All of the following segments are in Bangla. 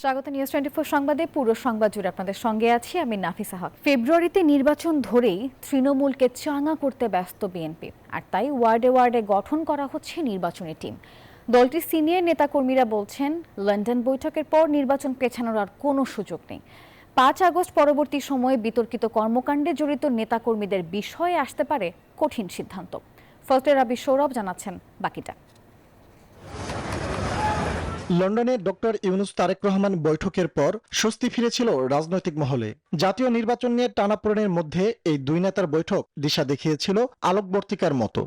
স্বাগত নিউজ 24 সংবাদে। পুরো সংবাদ জুড়ে আপনাদের সঙ্গে আছি আমি নাফিসা হক। ফেব্রুয়ারিতে নির্বাচন ধরেই তৃণমূলকে চাঙা করতে ব্যস্ত বিএনপি, আর তাই ওয়ার্ডে ওয়ার্ডে গঠন করা হচ্ছে নির্বাচনী টিম। দলটির সিনিয়র নেতাকর্মীরা বলছেন, লন্ডন বৈঠকের পর নির্বাচন পেছানোর আর কোনো সুযোগ নেই। 5 আগস্ট পরবর্তী সময়ে বিতর্কিত কর্মকাণ্ডে জড়িত নেতাকর্মীদের বিষয়ে আসতে পারে কঠিন সিদ্ধান্ত। ফজলে রাব্বী সৌরভ জানাচ্ছেন বাকিটা। লন্ডনে ডক্টর ইউনুস তারেক রহমান বৈঠকের পর স্বস্তি ফিরেছিল রাজনৈতিক মহলে। জাতীয় নির্বাচন নিয়ে টানাপোড়েনের মধ্যে এই দুই নেতার বৈঠক দিশা দেখিয়েছিল আলোকবর্তিকার মতো।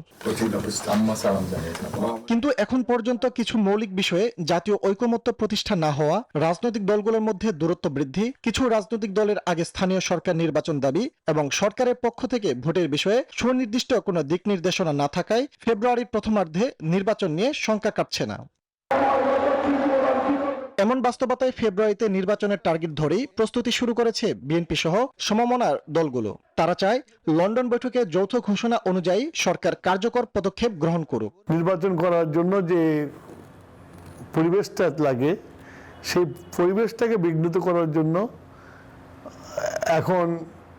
কিন্তু এখন পর্যন্ত কিছু মৌলিক বিষয়ে জাতীয় ঐকমত্য প্রতিষ্ঠা না হওয়া, রাজনৈতিক দলগুলোর মধ্যে দূরত্ব বৃদ্ধি, কিছু রাজনৈতিক দলের আগে স্থানীয় সরকার নির্বাচন দাবি এবং সরকারের পক্ষ থেকে ভোটের বিষয়ে সুনির্দিষ্ট কোনো দিক নির্দেশনা না থাকায় ফেব্রুয়ারির প্রথমার্ধে নির্বাচন নিয়ে শঙ্কা কাটছে না। এমন বাস্তবতায় ফেব্রুয়ারিতে নির্বাচনের টার্গেট ধরেই প্রস্তুতি শুরু করেছে বিএনপি সহ সমমনার দলগুলো। তারা চায় লন্ডন বৈঠকে যৌথ ঘোষণা অনুযায়ী সরকার কার্যকর পদক্ষেপ গ্রহণ করুক। নির্বাচন করার জন্য যে পরিবেশটা লাগে, সেই পরিবেশটাকে বিঘ্নিত করার জন্য এখন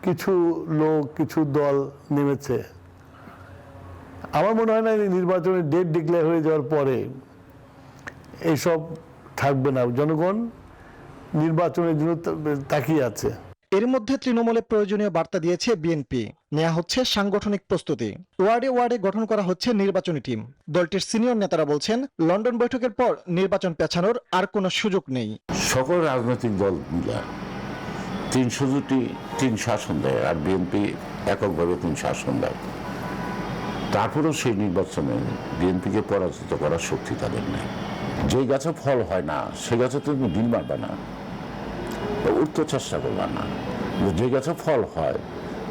কিছু লোক, কিছু দল নেমেছে। আমার মনে হয় না নির্বাচনের ডেট ডিক্লেয়ার হয়ে যাওয়ার পরে এইসব থাকবে না। জনগণ নির্বাচনের জন্য তাকিয়ে আছে। এর মধ্যে তৃণমূলে প্রয়োজনীয় বার্তা দিয়েছে বিএনপি। নেওয়া হচ্ছে সাংগঠনিক প্রস্তুতি। ওয়ার্ডে ওয়ার্ডে গঠন করা হচ্ছে নির্বাচনী টিম। দলটির সিনিয়র নেতারা বলছেন, লন্ডন বৈঠকের পর নির্বাচন পেছানোর আর কোনো সুযোগ নেই। সকল রাজনৈতিক দল মিলে 300টি শাসন দেয়, আর বিএনপি এককভাবে 3 শাসন দেয়। তারপরেও সেই নির্বাচনে বিএনপিকে পরাজিত করার শক্তি তাদের নেই। যে গাছে ফল হয় না সে গাছে তুমি ডিল মারবে না, উঠতে চেষ্টা করবে না। যে গাছে ফল হয়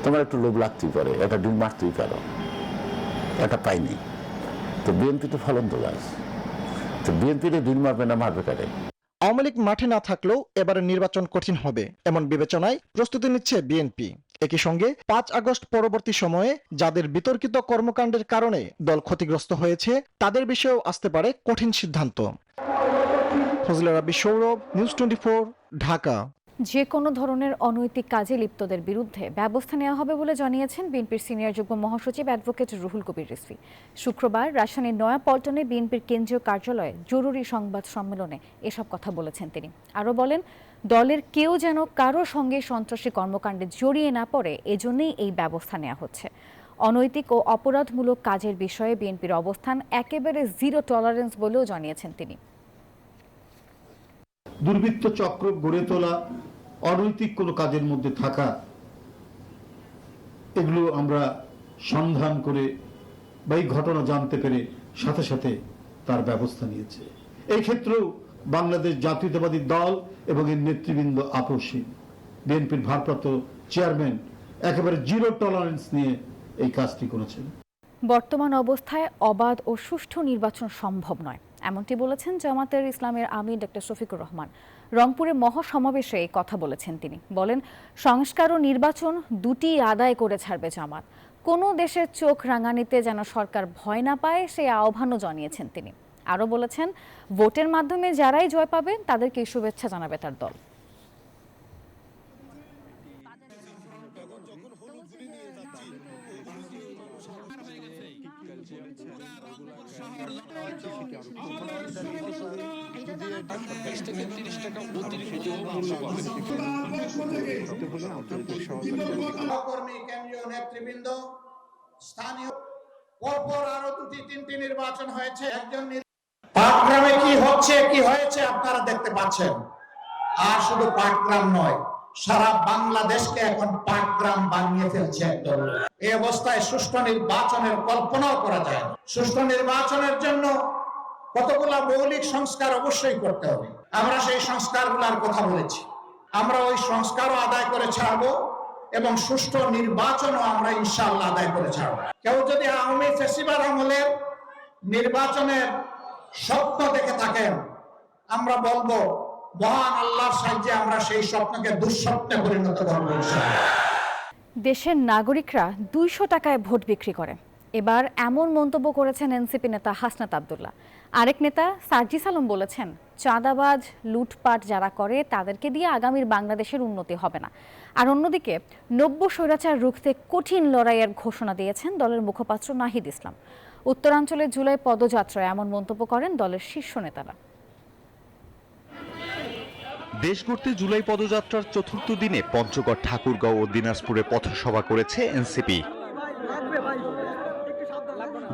তোমার একটু লোভ লাগতেই পারে, একটা ডিল মারতেই পারো, এটা পাইনি। তো বিএনপি তো ফলন্ত গাছ, তো বিএনপিতে ডিল মারবে না, মারবে কারে? আওয়ামী লীগ মাঠে না থাকলেও এবারের নির্বাচন কঠিন হবে এমন বিবেচনায় প্রস্তুতি নিচ্ছে বিএনপি। একই সঙ্গে 5 আগস্ট পরবর্তী সময়ে যাদের বিতর্কিত কর্মকাণ্ডের কারণে দল ক্ষতিগ্রস্ত হয়েছে তাদের বিষয়েও আসতে পারে কঠিন সিদ্ধান্ত। ফজলে রাব্বী সৌরভ, নিউজ 24, ঢাকা। যে কোনো ধরনের অনৈতিক কাজে লিপ্তদের বিরুদ্ধে ব্যবস্থা নেওয়া হবে বলে জানিয়েছেন বিএনপির সিনিয়র যুগ্ম মহাসচিব অ্যাডভোকেট রুহুল কবির রিজভী। শুক্রবার রাজধানীর নয়াপল্টনে বিএনপির কেন্দ্রীয় কার্যালয়ে জরুরি সংবাদ সম্মেলনে এসব কথা বলেছেন তিনি। আরও বলেন, দলের কেউ যেন কারো সঙ্গে সন্ত্রাসী কর্মকাণ্ডে জড়িয়ে না পড়ে, এজন্যই এই ব্যবস্থা নেওয়া হচ্ছে। অনৈতিক ও অপরাধমূলক কাজের বিষয়ে বিএনপির অবস্থান একেবারে জিরো টলারেন্স বলেও জানিয়েছেন তিনি। দুর্বৃত্ত চক্র গড়ে তোলা, অনৈতিক কোনো কাজের মধ্যে থাকা, এগুলো আমরা সন্ধান করে বা এই ঘটনা জানতে পেরে সাথে সাথে তার ব্যবস্থা নিয়েছে। এই ক্ষেত্রেও বাংলাদেশ জাতীয়তাবাদী দল এবং এর নেতৃবৃন্দ আপোষহীন। বিএনপির ভারপ্রাপ্ত চেয়ারম্যান একেবারে জিরো টলারেন্স নিয়ে এই কাজটি করেছেন। বর্তমান অবস্থায় অবাধ ও সুষ্ঠু নির্বাচন সম্ভব নয়, এমনটি বলেছেন জামাতের ইসলামের আমির ডক্টর শফিকুর রহমান। রংপুরে মহাসমাবেশে এই কথা বলেছেন তিনি। বলেন, সংস্কার ও নির্বাচন দুটি আদায় করে ছাড়বে জামাত। কোনো দেশের চোখ রাঙানিতে যেন সরকার ভয় না পায়, সেই আহ্বানও জানিয়েছেন তিনি। আরও বলেছেন, ভোটের মাধ্যমে যারাই জয় পাবে তাদেরকে শুভেচ্ছা জানাবে তার দল। নেতৃবৃন্দ, স্থানীয় পরপর আরো 2-3টি নির্বাচন হয়েছে। একজন পাটগ্রামে কি হচ্ছে কি হয়েছে আপনারা দেখতে পাচ্ছেন। আর শুধু পাটগ্রাম নয়, সারা বাংলাদেশকে এখন পাটগ্রাম বানিয়ে ফেলছে একদল। এই অবস্থায় সুষ্ঠু নির্বাচনের কল্পনাও করা যায় না। সুষ্ঠু নির্বাচনের জন্য কতগুলো মৌলিক সংস্কার অবশ্যই করতে হবে। আমরা সেই সংস্কারগুলোর কথা বলেছি। আমরা ওই সংস্কারও আদায় করে ছাড়বো এবং সুষ্ঠু নির্বাচনও আমরা ইনশাআল্লাহ আদায় করে ছাড়বো। কেউ যদি আওয়ামী ফ্যাসিবাদ আমলের নির্বাচনের স্বপ্ন দেখে থাকেন, আমরা বলবো মহান আল্লাহর সাহায্যে আমরা সেই স্বপ্নকে দুঃস্বপ্নে পরিণত করবো। দেশের নাগরিকরা 200 টাকায় ভোট বিক্রি করে। এবার এমন মন্তব্য করেছেন এনসিপি নেতা হাসনাত আব্দুল্লাহ। আরেক নেতা সার্জিস আলম বলেছেন, চাঁদাবাজ লুটপাট যারা করে তাদেরকে দিয়ে আগামীর বাংলাদেশের উন্নতি হবে না। আর অন্যদিকে নব্য স্বৈরাচার রুখতে কঠিন লড়াইয়ের ঘোষণা দিয়েছেন দলের মুখপাত্র নাহিদ ইসলাম। উত্তরাঞ্চলে জুলাই পদযাত্রায় এমন মন্তব্য করেন দলের শীর্ষ নেতারা। দেশ গড়তে জুলাই পদযাত্রার চতুর্থ দিনে পঞ্চগড়, ঠাকুরগাঁও ও দিনাজপুরে পথসভা করেছে এনসিপি।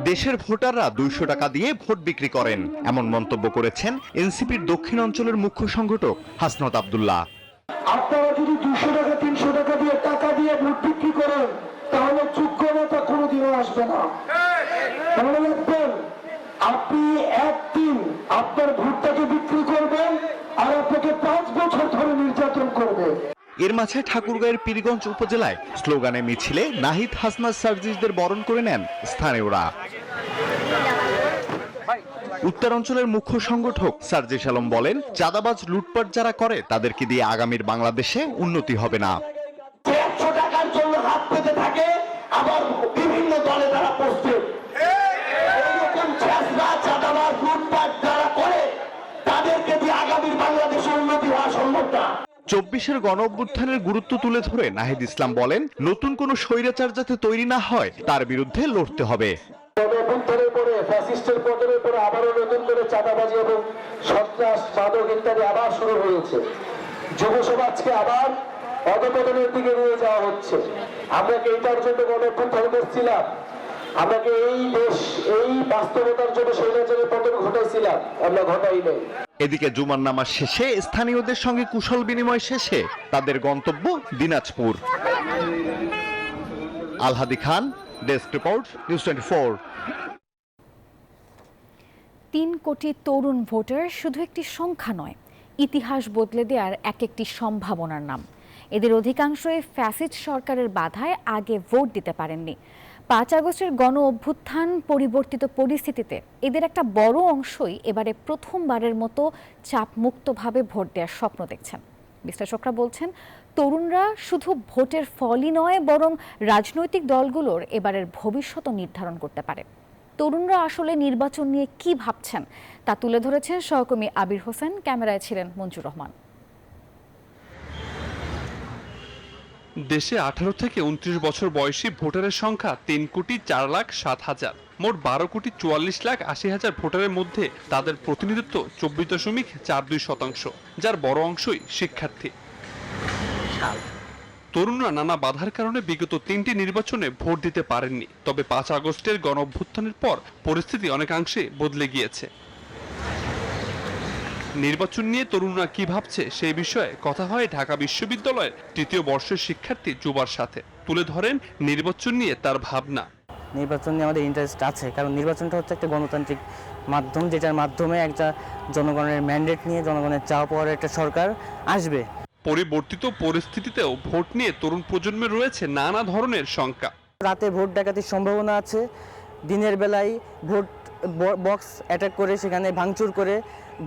দেশের ভোটাররা 200 টাকা দিয়ে ভোট বিক্রি করেন, এমন মন্তব্য করেছেন এনসিপির দক্ষিণ অঞ্চলের মুখ্য সংগঠক হাসনাত আব্দুল্লাহ। আপনারা যদি 200 টাকা 300 টাকা দিয়ে ভোট বিক্রি করেন তাহলে যোগ্যতা কোনোদিনও আসবে না। মনে রাখবেন, আপনি একদিন আপনার ভোটটাকে বিক্রি করবেন আর আপনাকে 5 বছর ধরে নির্যাতন করবে। এর মাঝে ঠাকুরগাঁয়ের পীরগঞ্জ উপজেলায় স্লোগানে মিছিলে নাহিদ, হাসনাত, সার্জিসদের বরণ করে নেন স্থানীয়রা। উত্তরাঞ্চলের মুখ্য সংগঠক সার্জিস আলম বলেন, চাঁদাবাজ লুটপাট যারা করে তাদেরকে দিয়ে আগামীর বাংলাদেশে উন্নতি হবে না। 100 টাকার জন্য হাত পেতে থাকে, আবার বিভিন্ন দলে তারা প্রস্তুত। এরকম চাঁদাবাজ লুটপাট যারা করে তাদেরকে দিয়ে আগামীর বাংলাদেশে উন্নতি হওয়া সম্ভব না। 24-এর গণ অভ্যুত্থানের গুরুত্ব তুলে ধরে নাহিদ ইসলাম বলেন, নতুন কোন স্বৈরাচার যাতে তৈরি না হয় তার বিরুদ্ধে লড়তে হবে। গণঅভ্যুত্থানের পরে ফ্যাসিস্টের পতনের পরে আবারও নতুন করে চাঁদাবাজি এবং সন্ত্রাস, মাদক ইত্যাদি আবার শুরু হয়েছে। যুব সমাজকে আবার অধপতনের দিকে নিয়ে যাওয়া হচ্ছে। আমরা কি এইটার জন্য গণঅভ্যুত্থান করছিলাম? আমরা কি এই দেশ, এই বাস্তবতার জন্য স্বৈরাচারের পতন ঘটাইছিলাম? আমরা ঘটাই নাই। এদিকে জুমার নামাজ শেষে স্থানীয়দের সঙ্গে কুশল বিনিময় শেষে তাদের গন্তব্য দিনাজপুর। আলহাদি খান, ডেস্ক রিপোর্ট, নিউজ 24। 3 কোটি তরুণ ভোটার শুধু একটি সংখ্যা নয়, ইতিহাস বদলে দেওয়ার একটি সম্ভাবনার নাম। এদের অধিকাংশই ফ্যাসিস্ট সরকারের বাধায় আগে ভোট দিতে পারেননি। 5 আগস্টের গণ অভ্যুত্থান পরিবর্তিত পরিস্থিতিতে এদের একটা বড় অংশই এবারে প্রথমবারের মতো চাপমুক্তভাবে ভোট দেওয়ার স্বপ্ন দেখছেন। বিশ্লেষকরা বলছেন, তরুণরা শুধু ভোটের ফলই নয়, বরং রাজনৈতিক দলগুলোর এবারের ভবিষ্যৎ নির্ধারণ করতে পারে। তরুণরা আসলে নির্বাচন নিয়ে কি ভাবছেন তা তুলে ধরেছেন সহকর্মী আবির হোসেন। ক্যামেরায় ছিলেন মঞ্জুর রহমান। দেশে 18 থেকে 29 বছর বয়সী ভোটারের সংখ্যা 3,04,07,000। মোট 12,44,80,000 ভোটারের মধ্যে তাদের প্রতিনিধিত্ব 24.42%, যার বড় অংশই শিক্ষার্থী। তরুণরা নানা বাধার কারণে বিগত 3টি নির্বাচনে ভোট দিতে পারেননি। তবে 5 আগস্টের গণ অভ্যুত্থানের পর পরিস্থিতি অনেকাংশে বদলে গিয়েছে। নির্বাচন নিয়ে তরুণরা কি ভাবছে সেই বিষয়ে কথা হয় ঢাকা বিশ্ববিদ্যালয়ের 3য় বর্ষের শিক্ষার্থী যুবার সাথে। তুলে ধরেন নির্বাচন নিয়ে তার ভাবনা। নির্বাচন নিয়ে আমাদের ইন্টারেস্ট আছে, কারণ নির্বাচনটা হচ্ছে একটা গণতান্ত্রিক মাধ্যম, যেটার মাধ্যমে একটা জনগণের ম্যান্ডেট নিয়ে জনগণের চাওয়া পাওয়ার একটা সরকার আসবে। পরিবর্তিত পরিস্থিতিতেও ভোট নিয়ে তরুণ প্রজন্মের রয়েছে নানা ধরনের শঙ্কা। রাতে ভোট ডাকাতির সম্ভাবনা আছে, দিনের বেলায় ভোট বক্স অ্যাটাক করে সেখানে ভাঙচুর করে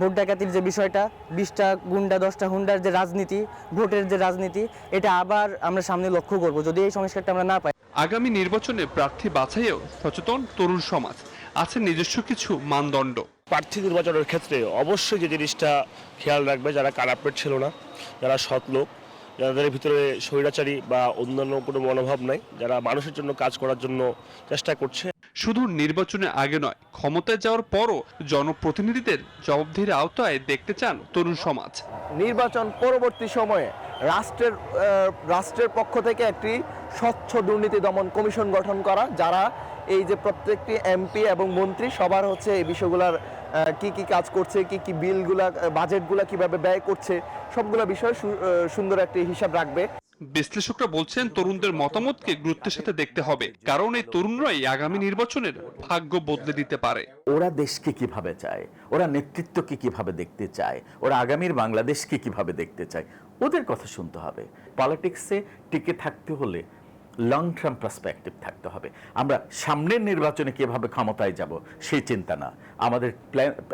ভোট ডাকাতির যে বিষয়টা, 20টা গুন্ডা 10টা হুন্ডার যে রাজনীতি, ভোটের যে রাজনীতি, এটা আবার আমরা সামনে লক্ষ্য করব যদি এই সংস্কারটা আমরা না পাই। আগামী নির্বাচনে প্রার্থী বাছাইয়েও সচেতন তরুণ সমাজ। আছে নিজস্ব কিছু মানদণ্ড। প্রার্থী নির্বাচনের ক্ষেত্রে অবশ্যই যে জিনিসটা খেয়াল রাখবে, যারা কারাপ্টেড ছিল না, যারা সৎ লোক, যাদের ভিতরে স্বৈরাচারী বা অন্যান্য কোনো মনোভাব নাই, যারা মানুষের জন্য কাজ করার জন্য চেষ্টা করছে। শুধু নির্বাচনে আগে নয়, ক্ষমতায় যাওয়ার পরও জনপ্রতিনিধিদের জবাবদিহির আওতায় দেখতে চান তরুণ সমাজ। নির্বাচন পরবর্তী সময়ে রাষ্ট্রের পক্ষ থেকে একটি স্বচ্ছ দুর্নীতি দমন কমিশন গঠন করা, যারা এই যে প্রত্যেকটি এমপি এবং মন্ত্রী সবার হচ্ছে এই বিষয়গুলোর কি কি কাজ করছে, কি কি বিলগুলা, বাজেটগুলা কিভাবে ব্যয় করছে, সবগুলো বিষয় সুন্দর একটি হিসাব রাখবে। বিশ্লেষকরা বলছেন, তরুণদের মতামতকে গুরুত্বের সাথে দেখতে হবে, কারণ এই তরুণরাই আগামী নির্বাচনের ভাগ্য বদলে দিতে পারে। ওরা দেশকে কিভাবে চায়, ওরা নেতৃত্বকে কিভাবে দেখতে চায়, ওরা আগামীর বাংলাদেশকে কিভাবে দেখতে চায়, ওদের কথা শুনতে হবে। পলিটিক্সে টিকে থাকতে হলে লং টার্ম পার্সপেক্টিভ থাকতে হবে। আমরা সামনের নির্বাচনে কিভাবে ক্ষমতায় যাব সেই চিন্তা না, আমাদের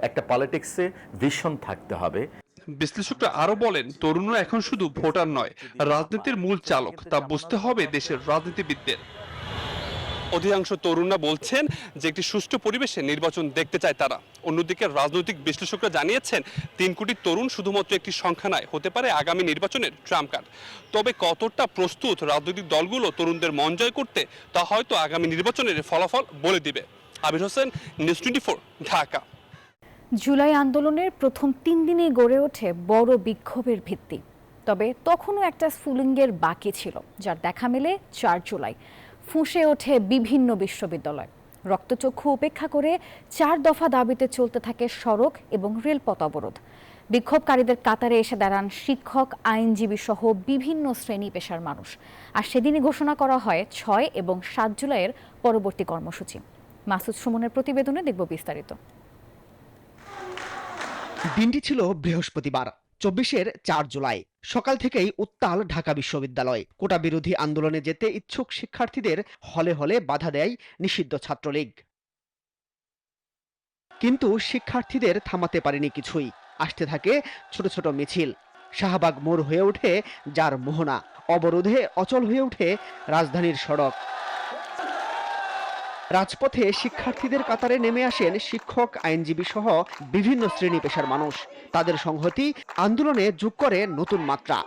একটা পলিটিক্সে ভিশন থাকতে হবে। বিশ্লেষকরা আরো বলেন, তরুণরা এখন শুধু ভোটার নয়, রাজনীতির মূল চালক। তা বুঝতে হবে দেশের রাজনীতিবিদদের। অধিকাংশ তরুণরা বলছেন যে একটি সুষ্ঠু পরিবেশে নির্বাচন দেখতে চায় তারা। অন্যদিকে রাজনৈতিক বিশ্লেষকরা জানিয়েছেন 3 কোটি তরুণ শুধুমাত্র একটি সংখ্যা নয়, হতে পারে আগামী নির্বাচনের ট্রাম্প কার্ড। তবে কতটা প্রস্তুত রাজনৈতিক দলগুলো তরুণদের মন জয় করতে তা হয়তো আগামী নির্বাচনের ফলাফল বলে দিবে। আবির হোসেন, নিউজ 24, ঢাকা। জুলাই আন্দোলনের প্রথম 3 দিনে গড়ে ওঠে বড় বিক্ষোভের ভিত্তি। তবে তখনও একটা স্ফুলিঙ্গের বাকি ছিল, যার দেখা মেলে 4 জুলাই। ফুঁসে ওঠে বিভিন্ন বিশ্ববিদ্যালয়। রক্তচক্ষু উপেক্ষা করে 4 দফা দাবিতে চলতে থাকে সড়ক এবং রেলপথ অবরোধ। বিক্ষোভকারীদের কাতারে এসে দাঁড়ান শিক্ষক, আইনজীবী সহ বিভিন্ন শ্রেণী পেশার মানুষ। আর সেদিনই ঘোষণা করা হয় 6 এবং 7 জুলাইয়ের পরবর্তী কর্মসূচি। মাসুদ সুমনের প্রতিবেদনে দেখব বিস্তারিত। দিনটি ছিল বৃহস্পতিবার, 24-এর 4 জুলাই। সকাল থেকেই উত্তাল ঢাকা বিশ্ববিদ্যালয়। কোটা বিরোধী আন্দোলনে যেতে ইচ্ছুক শিক্ষার্থীদের হলে হলে বাধা দেয় নিষিদ্ধ ছাত্রলীগ। কিন্তু শিক্ষার্থীদের থামাতে পারেনি কিছুই। আসতে থাকে ছোট ছোট মিছিল। শাহবাগ মোড় হয়ে ওঠে যার মোহনা। অবরোধে অচল হয়ে ওঠে রাজধানীর সড়ক। রাজপথে শিক্ষার্থীদের কাতারে নেমে আসেন শিক্ষক, আইনজীবী সহ বিভিন্ন শ্রেণী পেশার মানুষ। তাদের সংহতি আন্দোলনে যোগ করে নতুন মাত্রা।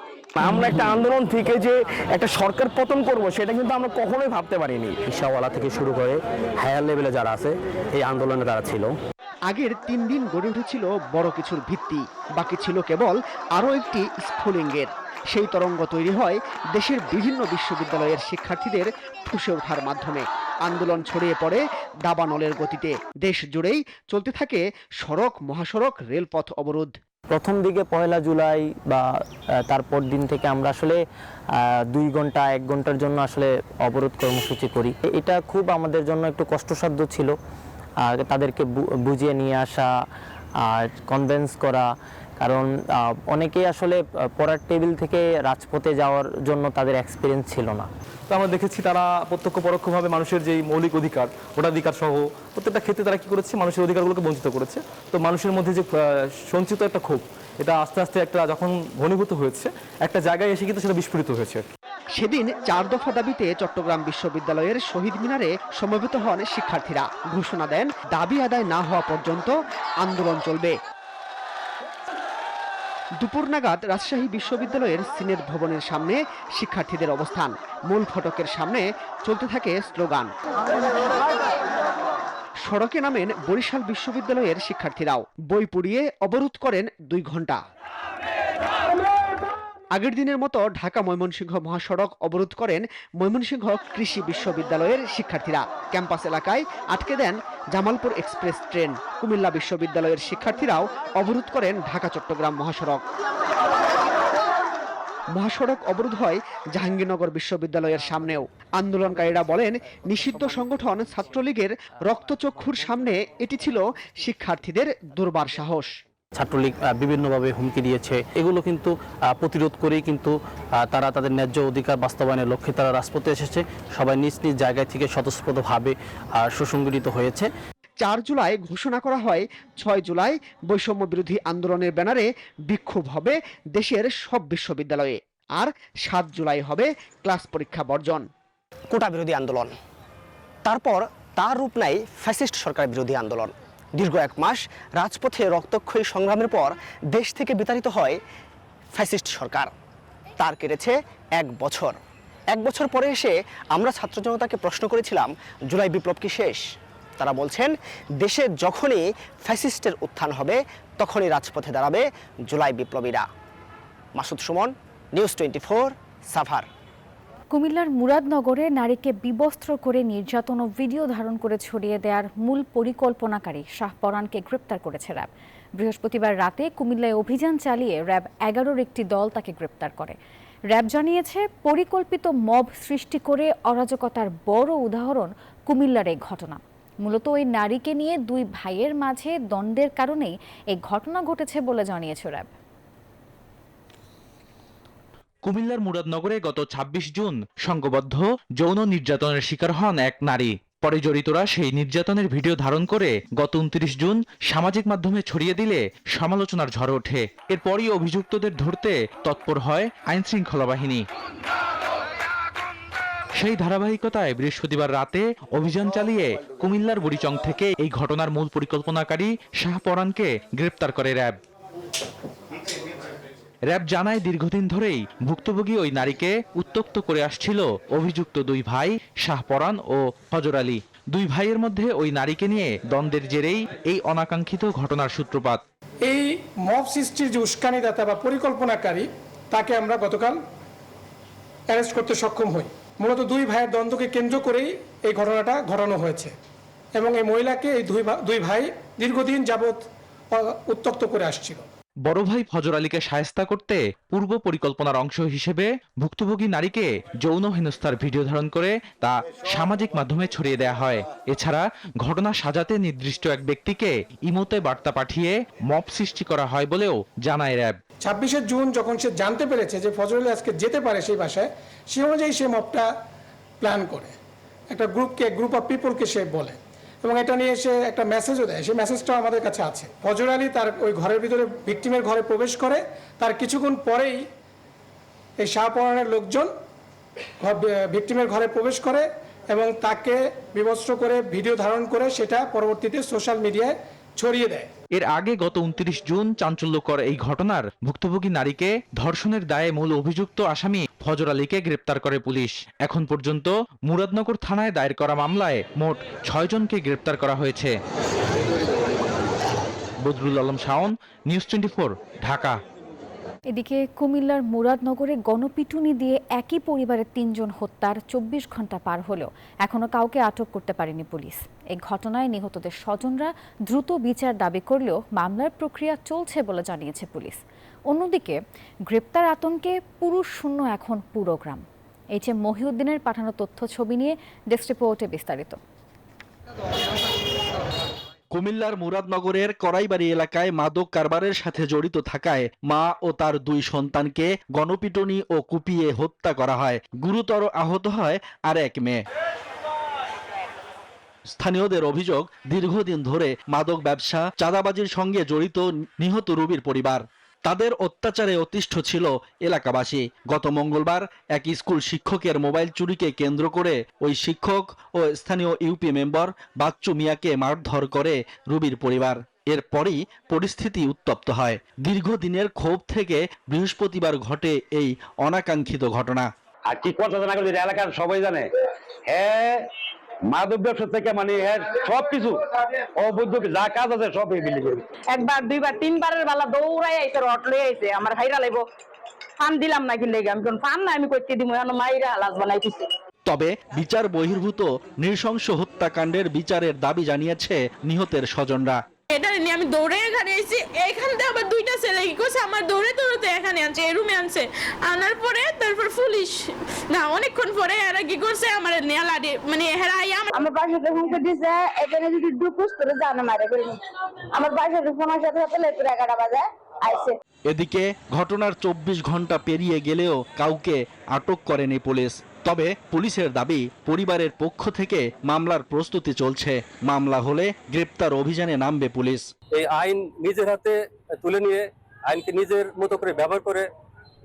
আমরা একটা আন্দোলন থেকে যে একটা সরকার পতন করব, সেটা কিন্তু আমরা কখনোই ভাবতে পারিনি। রিকশাওয়ালা থেকে শুরু করে হায়ার লেভেলে যারা আছে এই আন্দোলনে তারা ছিল। আগের 3 দিন গড়ে উঠেছিল বড় কিছুর ভিত্তি, বাকি ছিল কেবল আরও একটি স্ফুলিঙ্গের। সেই তরঙ্গ তৈরি হয় দেশের বিভিন্ন বিশ্ববিদ্যালয়ের শিক্ষার্থীদের ফুঁসে ওঠার মাধ্যমে। আন্দোলন ছড়িয়ে পড়ে দাবানলের গতিতে। দেশ জুড়েই চলতে থাকে সড়ক, মহাসড়ক, রেলপথ অবরোধ। প্রথম দিকে 1 জুলাই বা তারপর দিন থেকে আমরা আসলে 2 ঘন্টা 1 ঘন্টার জন্য আসলে অবরোধ কর্মসূচি করি। এটা খুব আমাদের জন্য একটু কষ্টসাধ্য ছিল। তাদেরকে বুঝিয়ে নিয়ে আসা আর কনভিন্স করা, কারণ অনেকেই আসলে পড়ার টেবিল থেকে রাজপথে যাওয়ার জন্য তাদের এক্সপিরিয়েন্স ছিল না। তো আমরা দেখেছি তারা প্রত্যক্ষ পরোক্ষভাবে মানুষের যে মৌলিক অধিকার, ভোটাধিকার সহ প্রত্যেকটা ক্ষেত্রে তারা কি করেছে, মানুষের অধিকারগুলোকে বঞ্চিত করেছে। তো মানুষের মধ্যে যে সঞ্চিত একটা ক্ষোভ, এটা আস্তে আস্তে একটা যখন ঘনীভূত হয়েছে, একটা জায়গায় এসে কিন্তু সেটা বিস্ফোরিত হয়েছে। সেদিন 4 দফা দাবিতে চট্টগ্রাম বিশ্ববিদ্যালয়ের শহীদ মিনারে সমবেত হন শিক্ষার্থীরা। ঘোষণা দেন দাবি আদায় না হওয়া পর্যন্ত আন্দোলন চলবে। দুপুর নাগাদ রাজশাহী বিশ্ববিদ্যালয়ের সিনেট ভবনের সামনে শিক্ষার্থীদের অবস্থান। মূল ফটকের সামনে চলতে থাকে স্লোগান। সড়কে নামেন বরিশাল বিশ্ববিদ্যালয়ের শিক্ষার্থীরাও। বই পুড়িয়ে অবরোধ করেন 2 ঘন্টা। আগের দিনের মতো ঢাকা ময়মনসিংহ মহাসড়ক অবরোধ করেন ময়মনসিংহ কৃষি বিশ্ববিদ্যালয়ের শিক্ষার্থীরা। ক্যাম্পাস এলাকায় আটকে দেন জামালপুর এক্সপ্রেস ট্রেন। কুমিল্লা বিশ্ববিদ্যালয়ের শিক্ষার্থীরাও অবরোধ করেন ঢাকা চট্টগ্রাম মহাসড়ক। মহাসড়ক অবরোধ হয় জাহাঙ্গীরনগর বিশ্ববিদ্যালয়ের সামনেও। আন্দোলনকারীরা বলেন, নিষিদ্ধ সংগঠন ছাত্রলীগের রক্তচক্ষুর সামনে এটি ছিল শিক্ষার্থীদের দুর্বার সাহস। ছাত্রলীগ বিভিন্নভাবে হুমকি দিয়েছে, এগুলো কিন্তু প্রতিরোধ করেই কিন্তু তারা তাদের ন্যায্য অধিকার বাস্তবায়নের লক্ষ্যে তারা রাজপথে এসেছে। সবাই নিজ নিজ জায়গায় থেকে স্বতঃস্ফূর্তভাবে সুসংগঠিত হয়েছে। 4 জুলাই ঘোষণা করা হয় 6 জুলাই বৈষম্য বিরোধী আন্দোলনের ব্যানারে বিক্ষোভ হবে দেশের সব বিশ্ববিদ্যালয়ে। আর 7 জুলাই হবে ক্লাস পরীক্ষা বর্জন। কোটা বিরোধী আন্দোলন, তারপর তার রূপ নেয় ফ্যাসিস্ট সরকার বিরোধী আন্দোলন। দীর্ঘ 1 মাস রাজপথে রক্তক্ষয়ী সংগ্রামের পর দেশ থেকে বিতাড়িত হয় ফ্যাসিস্ট সরকার। তার কেটেছে 1 বছর। 1 বছর পরে এসে আমরা ছাত্র জনতাকে প্রশ্ন করেছিলাম, জুলাই বিপ্লব কি শেষ? তারা বলছেন, দেশে যখনই ফ্যাসিস্টের উত্থান হবে তখনই রাজপথে দাঁড়াবে জুলাই বিপ্লবীরা। মাসুদ সুমন, নিউজ 24, সাভার। কুমিল্লার মুরাদনগরে নারীকে বিবস্ত্র করে নির্যাতন ও ভিডিও ধারণ করে ছড়িয়ে দেওয়ার মূল পরিকল্পনাকারী শাহপরানকে গ্রেপ্তার করেছে র্যাব। বৃহস্পতিবার রাতে কুমিল্লায় অভিযান চালিয়ে র্যাব 11-র একটি দল তাকে গ্রেপ্তার করে। র্যাব জানিয়েছে, পরিকল্পিত মব সৃষ্টি করে অরাজকতার বড় উদাহরণ কুমিল্লার এই ঘটনা। মূলত ওই নারীকে নিয়ে 2 ভাইয়ের মাঝে দ্বন্দ্বের কারণেই এই ঘটনা ঘটেছে বলে জানিয়েছে র্যাব। কুমিল্লার মুরাদনগরে গত 26 জুন সংঘবদ্ধ যৌন নির্যাতনের শিকার হন এক নারী। পরে জড়িতরা সেই নির্যাতনের ভিডিও ধারণ করে গত 29 জুন সামাজিক মাধ্যমে ছড়িয়ে দিলে সমালোচনার ঝড় ওঠে। এরপরই অভিযুক্তদের ধরতে তৎপর হয় আইনশৃঙ্খলা বাহিনী। সেই ধারাবাহিকতায় বৃহস্পতিবার রাতে অভিযান চালিয়ে কুমিল্লার বুড়িচং থেকে এই ঘটনার মূল পরিকল্পনাকারী শাহপরানকে গ্রেপ্তার করে র্যাব। র্যাব জানায় দীর্ঘদিন ধরেই ভুক্তভোগী ওই নারীকে উত্ত্যক্ত করে আসছিল অভিযুক্ত দুই ভাই শাহপরান ও ফজর আলী। দুই ভাইয়ের মধ্যে ওই নারীকে নিয়ে দ্বন্দ্বের জেরেই এই অনাকাঙ্ক্ষিত ঘটনার সূত্রপাত। এই মব সৃষ্টির যে উস্কানিদাতা বা পরিকল্পনাকারী তাকে আমরা গতকাল অ্যারেস্ট করতে সক্ষম হই। মূলত দুই ভাইয়ের দ্বন্দ্বকে কেন্দ্র করেই এই ঘটনাটা ঘটানো হয়েছে এবং এই মহিলাকে এই দুই ভাই দীর্ঘদিন যাবৎ উত্ত্যক্ত করে আসছিল। বড় ভাই ফজর আলীকে শায়েস্তা করতে পূর্ব পরিকল্পনার অংশ হিসেবে ভুক্তভোগী নারীকে যৌন হেনস্থার ভিডিও ধারণ করে তা সামাজিক মাধ্যমে ছড়িয়ে দেওয়া হয়। এছাড়া ঘটনা সাজাতে নির্দিষ্ট এক ব্যক্তিকে ইমোতে বার্তা পাঠিয়ে মব সৃষ্টি করা হয় বলেও জানায় র্যাব। 26শে জুন যখন সে জানতে পেরেছে যে ফজর আলী আজকে যেতে পারে সেই বাসায়, সে অনুযায়ী সে মবটা প্ল্যান করে একটা গ্রুপ অফ পিপলকে সে বলে এবং এটা নিয়ে সে একটা মেসেজও দেয়। সেই মেসেজটাও আমাদের কাছে আছে। ফজর আলী তার ওই ঘরের ভিতরে ভিকটিমের ঘরে প্রবেশ করে, তার কিছুক্ষণ পরেই এই শাহপরানের লোকজন ভিকটিমের ঘরে প্রবেশ করে এবং তাকে বিবস্ত্র করে ভিডিও ধারণ করে সেটা পরবর্তীতে সোশ্যাল মিডিয়ায় ছড়িয়ে দেয়। এর আগে গত 29 জুন চাঞ্চল্যকর এই ঘটনার ভুক্তভোগী নারীকে ধর্ষণের দায়ে মূল অভিযুক্ত আসামি ফজর আলীকে গ্রেপ্তার করে পুলিশ। এখন পর্যন্ত মুরাদনগর থানায় দায়ের করা মামলায় মোট 6 জনকে গ্রেপ্তার করা হয়েছে। বদরুল আলম শাওন, নিউজ 24, ঢাকা। এদিকে কুমিল্লার মুরাদনগরে গণপিটুনি দিয়ে একই পরিবারের 3 জন হত্যার 24 ঘন্টা পার হলেও এখনো কাউকে আটক করতে পারেনি পুলিশ। এই ঘটনায় নিহতদের স্বজনরা দ্রুত বিচার দাবি করলেও মামলার প্রক্রিয়া চলছে বলে জানিয়েছে পুলিশ। অন্যদিকে গ্রেপ্তার আতঙ্কে পুরুষ শূন্য এখন পুরো গ্রাম। এইচ.এম. মহিউদ্দিনের পাঠানো তথ্য ছবি নিয়ে ডেস্ক রিপোর্টে বিস্তারিত। কুমিল্লার মুরাদনগরের করাইবাড়ি এলাকায় মাদক কারবারের সাথে জড়িত থাকায় মা ও তার 2 সন্তানকে গণপিটুনি ও কুপিয়ে হত্যা করা হয়। গুরুতর আহত হয় আর এক মেয়ে। স্থানীয়দের অভিযোগ, দীর্ঘদিন ধরে মাদক ব্যবসা, চাঁদাবাজির সঙ্গে জড়িত নিহত রুবির পরিবার। তাদের অত্যাচারে অতিষ্ঠ ছিল এলাকাবাসী। গত মঙ্গলবার এক স্কুল শিক্ষকের মোবাইল চুরিকে কেন্দ্র করে ওই শিক্ষক ও স্থানীয় ইউপি মেম্বার বাচ্চু মিয়াকে মারধর করে রুবির পরিবার। এরপরই পরিস্থিতি উত্তপ্ত হয়। দীর্ঘদিনের ক্ষোভ থেকে বৃহস্পতিবার ঘটে এই অনাকাঙ্ক্ষিত ঘটনা। আর কি করতে না করলে এলাকার সবাই জানে, হ্যাঁ মাদক ব্যবসা থেকে মানে সবকিছু অবৈধ যা কাজ আছে সব এই বিল্ডিং এর। একবার দুইবার তিনবারের বেলা দৌড়াই আইছে, রট লয়ে আইছে, আমার ভাইরা লাইবো ফান দিলাম না কিনলে আমি কোন ফান না আমি কইতে দিমু এনো মাইরা লাজ বানাইতেছে। তবে বিচার বহির্ভূত নৃশংস হত্যাকাণ্ডের বিচারের দাবি জানিয়েছে নিহতের স্বজনরা। এটা নিয়ে আমি দৌড়ে এখানে এসেছি, এখান থেকে আবার 2টা ছেলে কি করছে আমার দৌড়ে দৌড়তে এখানে আনছে, এই রুমে আনছে, আনার পরে তারপর পুলিশ না অনেকক্ষণ পরে এরা কি করছে আমার নেয়া লাড়ি মানে হেরা আমার বাসাতে ফোন করে দিছে, এখানে যদি ডুকুস করে জানা মারে করে আমার বাসাতে ফোনের সাথে সাথে লেপুর 11টা বাজে আইছে। এদিকে ঘটনার 24 ঘন্টা পেরিয়ে গেলেও কাউকে আটক করেনি পুলিশ। তবে পুলিশের দাবি, পরিবারের পক্ষ থেকে মামলার প্রস্তুতি চলছে। মামলা হলে গ্রেপ্তার অভিযানে নামবে পুলিশ। এই আইন নিজের হাতে তুলে নিয়ে আইনকে নিজের মতো করে ব্যবহার করে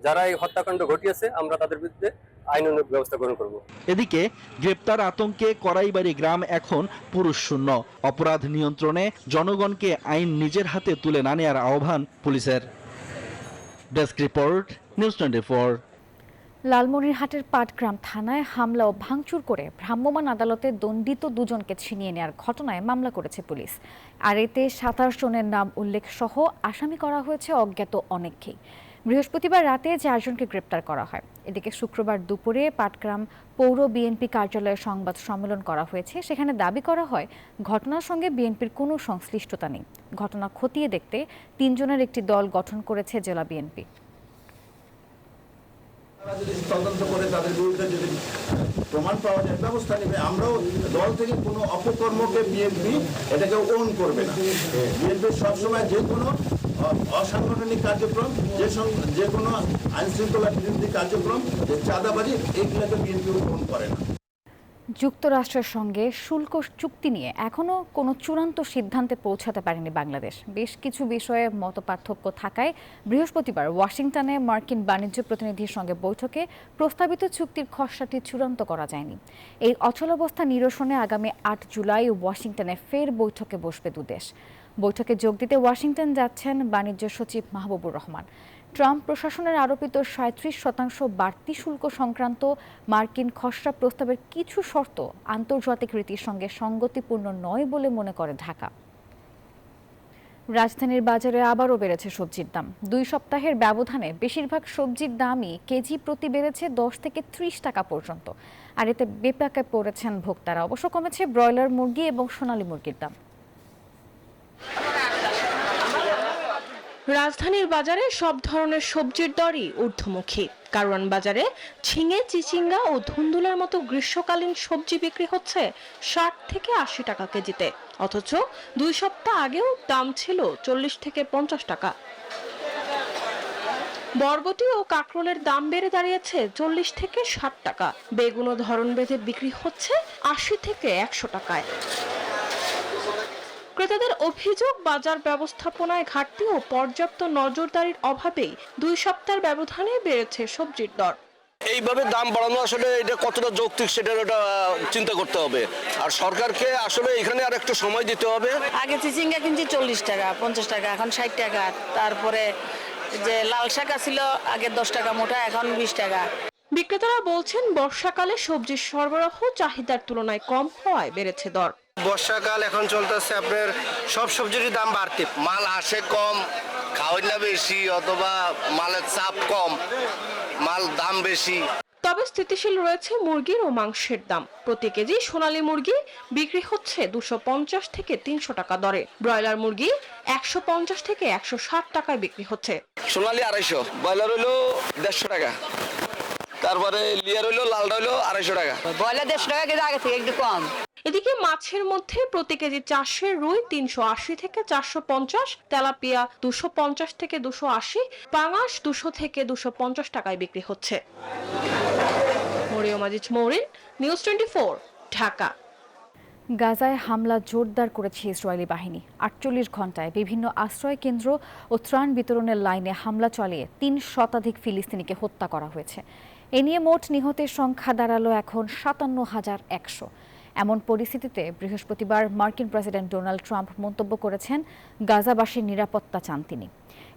যারা এই হত্যাকাণ্ড ঘটিয়েছে আমরা তাদের বিরুদ্ধে আইনানুগ ব্যবস্থা গ্রহণ করব। এদিকে গ্রেপ্তার আতঙ্কে করাইবাড়ি গ্রাম এখন পুরুষ শূন্য। অপরাধ নিয়ন্ত্রণে জনগণকে আইন নিজের হাতে তুলে না নেওয়ার আহ্বান পুলিশের। Desk report, news 24। লালমনিরহাটের পাটগ্রাম থানায় হামলা ও ভাঙচুর করে ভ্রাম্যমাণ আদালতে দণ্ডিত 2 জনকে ছিনিয়ে নেওয়ার ঘটনায় মামলা করেছে পুলিশ। আর এতে 27 জনের নাম উল্লেখ সহ আসামি করা হয়েছে অজ্ঞাত অনেককেই। বৃহস্পতিবার রাতে 4 জনকে গ্রেপ্তার করা হয়। এদিকে শুক্রবার দুপুরে পাটগ্রাম পৌর বিএনপি কার্যালয়ে সংবাদ সম্মেলন করা হয়েছে। সেখানে দাবি করা হয় ঘটনার সঙ্গে বিএনপির কোনো সংশ্লিষ্টতা নেই। ঘটনা খতিয়ে দেখতে 3 জনের একটি দল গঠন করেছে জেলা বিএনপি। যদি তদন্ত করে তাদের বিরুদ্ধে যদি প্রমাণ পাওয়া যায় ব্যবস্থা নেবে। আমরাও দল থেকে কোনো অপকর্মকে বিএনপি এটাকে ওন করবে না। বিএনপি সবসময় যে কোনো অসাংগঠনিক কার্যক্রম, যে কোনো আইন শৃঙ্খলা বিরোধী কার্যক্রম, যে চাঁদাবাজি, এইগুলোকে বিএনপি ওন করে না। যুক্তরাষ্ট্রের সঙ্গে শুল্ক চুক্তি নিয়ে এখনও কোনো চূড়ান্ত সিদ্ধান্তে পৌঁছাতে পারেনি বাংলাদেশ। বেশ কিছু বিষয়ে মতপার্থক্য থাকায় বৃহস্পতিবার ওয়াশিংটনে মার্কিন বাণিজ্য প্রতিনিধির সঙ্গে বৈঠকে প্রস্তাবিত চুক্তির খসড়াটি চূড়ান্ত করা যায়নি। এই অচলাবস্থা নিরসনে আগামী ৮ জুলাই ওয়াশিংটনে ফের বৈঠকে বসবে দুদেশ। বৈঠকে যোগ দিতে ওয়াশিংটন যাচ্ছেন বাণিজ্য সচিব মাহবুবুর রহমান। ট্রাম্প প্রশাসনের আরোপিত ৩৭% বাড়তি শুল্ক সংক্রান্ত মার্কিন খসড়া প্রস্তাবের কিছু শর্ত আন্তর্জাতিক রীতির সঙ্গে সঙ্গতিপূর্ণ নয় বলে মনে করে ঢাকা। রাজধানীর বাজারে আবারও বেড়েছে সবজির দাম। ২ সপ্তাহের ব্যবধানে বেশিরভাগ সবজির দামই কেজি প্রতি বেড়েছে ১০ থেকে ৩০ টাকা পর্যন্ত। আর এতে বিপাকে পড়েছেন ভোক্তারা। অবশ্য কমেছে ব্রয়লার মুরগি এবং সোনালী মুরগির দাম। রাজধানীর বাজারে সব ধরনের সবজির দরই ঊর্ধ্বমুখী। কারওয়ান বাজারে ঝিঙে, চিচিঙ্গা ও ধুন্দুলের মতো গ্রীষ্মকালীন সবজি বিক্রি হচ্ছে ৬০ থেকে ৮০ টাকা কেজিতে, অথচ ২ সপ্তাহ আগেও দাম ছিল ৪০ থেকে ৫০ টাকা। বরবটি ও কাঁকরোলের দাম বেড়ে দাঁড়িয়েছে ৪০ থেকে ৬০ টাকা। বেগুনও ধরন বেঁধে বিক্রি হচ্ছে ৮০ থেকে ১০০ টাকায়। ক্রেতাদের অভিযোগ, বাজার ব্যবস্থাপনায় ঘাটতি ও পর্যাপ্ত নজরদারির অভাবেই ২ সপ্তাহের ব্যবধানে বেড়েছে সবজির দর। এইভাবে দাম বাড়ানো আসলে এটা কতটা যৌক্তিক সেটার ওটা চিন্তা করতে হবে, আর সরকারকে আসলে এখানে আর একটু সময় দিতে হবে। আগে চিচিঙ্গা কিনছি ৪০ টাকা ৫০ টাকা, এখন ৬০ টাকা। তারপরে যে লাল শাক ছিল আগে ১০ টাকা মোটা, এখন ২০ টাকা। বিক্রেতারা বলছেন বর্ষাকালে সবজির সরবরাহ চাহিদার তুলনায় কম হওয়ায় বেড়েছে দর। বর্ষাকাল এখন চলতেছে, আপনার সব সবজির দাম বাড়তি, মাল আসে কম, খাওয়াইনা বেশি, অথবা মালের চাপ কম, মাল দাম বেশি। তবে স্থিতিশীল রয়েছে মুরগির ও মাংসের দাম। প্রতি কেজি সোনালী মুরগি বিক্রি হচ্ছে ২৫০ থেকে ৩০০ টাকা দরে। ব্রয়লার মুরগি ১৫০ থেকে ১৬০ টাকায় বিক্রি হচ্ছে। সোনালী ২৫০, ব্রয়লার হইলো ১৫০ টাকা, তারপরে লিয়ার হইলো লালটা হইলো ২৫০ টাকা। ব্রয়লার ১৫০ টাকা কেজি, আগে থেকে একটু কম। এদিকে মাছের মধ্যে প্রতি কেজি চাষের রুই ৩৮০ থেকে ৪৫০, তেলাপিয়া ২৫০ থেকে ২৮০, পাঙাশ ২০০ থেকে ২৫০ টাকায় বিক্রি হচ্ছে। মরিয়ম আজিজ মৌরিন, নিউজ 24, ঢাকা। গাজায় হামলা জোরদার করেছে ইসরায়েলি বাহিনী। ৪৮ ঘণ্টায় বিভিন্ন আশ্রয় কেন্দ্র ও ত্রাণ বিতরণের লাইনে হামলা চালিয়ে ৩ শতাধিক ফিলিস্তিনিকে হত্যা করা হয়েছে। এ নিয়ে মোট নিহতের সংখ্যা দাঁড়ালো এখন ৫৭,১০০। এমন পরিস্থিতিতে বৃহস্পতিবার মার্কিন প্রেসিডেন্ট ডোনাল্ড ট্রাম্প মন্তব্য করেছেন, গাজাবাসীর নিরাপত্তা চান তিনি।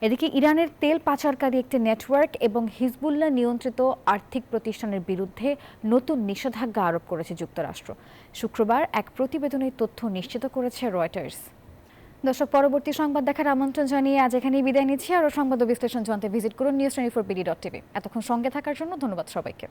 এদিকে ইরানের তেল পাচারকারী একটি নেটওয়ার্ক এবং হিজবুল্লাহ নিয়ন্ত্রিত আর্থিক প্রতিষ্ঠানের বিরুদ্ধে নতুন নিষেধাজ্ঞা আরোপ করেছে যুক্তরাষ্ট্র। শুক্রবার এক প্রতিবেদনে তথ্য নিশ্চিত করেছে রয়টার্স। দর্শক, পরবর্তী সংবাদ দেখার আমন্ত্রণ জানিয়ে আজ এখানেই বিদায় নিচ্ছি। আরও সংবাদ ও বিশ্লেষণ জানতে ভিজিট করুন news24bd.tv। এতক্ষণ সঙ্গে থাকার জন্য ধন্যবাদ সবাইকে।